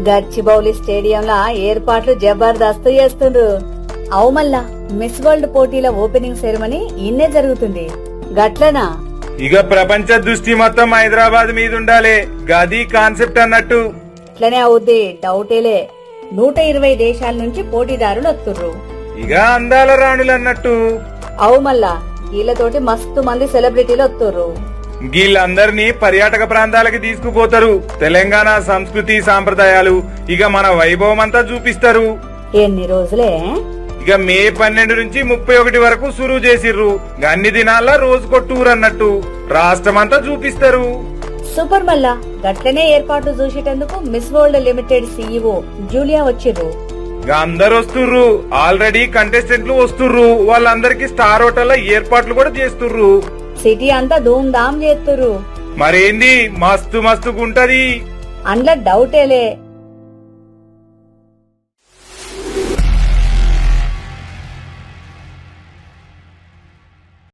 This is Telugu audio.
గచ్చిబౌలి స్టేడియంలా ఏర్పాట్లు జబర్దస్త్ చేస్తుండ్రు. అవు మల్లా మిస్ వరల్డ్ పోటీల ఓపెనింగ్ సెరమనీ ఇన్నే జరుగుతుంది. గట్లనా? ఇక ప్రపంచ దృష్టి మొత్తం హైదరాబాద్ మీద ఉండాలి, గది కాన్సెప్ట్ అన్నట్టు. అట్లనే అవుద్ది, డౌటేలే. 120 దేశాల నుంచి పోటీదారులు వస్తుర్రు. ఇక అందాల రాణులు అన్నట్టు. అవు మల్లా వీళ్ళతోటి మస్తు మంది సెలబ్రిటీలు వస్తుర్రు. వీళ్ళందరినీ పర్యాటక ప్రాంతాలకి తీసుకుపోతారు. తెలంగాణ సంస్కృతి సాంప్రదాయాలు ఇక మన వైభవం అంతా చూపిస్తారు. ఎన్ని రోజులే? ఇక మే 12 నుంచి 31 వరకు సురువు చేసిర్రు. అన్ని దినాల్లో రోజుకో టూర్ అన్నట్టు రాష్ట్రమంతా చూపిస్తారు. సూపర్ మల్లా. గట్లనే ఏర్పాట్లు చూసేటందుకు Miss World Limited CEO Julia వచ్చిర్రు. అందరు వస్తుర్రు. ఆల్రెడీ కంటెస్టెంట్లు వస్తుర్రు. వాళ్ళందరికీ స్టార్ హోటల్ ఏర్పాట్లు కూడా చేస్తుర్రు. సిటీ అంతా ధూమ్ ధామ్ చేస్తుర్రు. మరేంది మస్తు మస్తుగుంటది. అండ్ల డౌటేలే.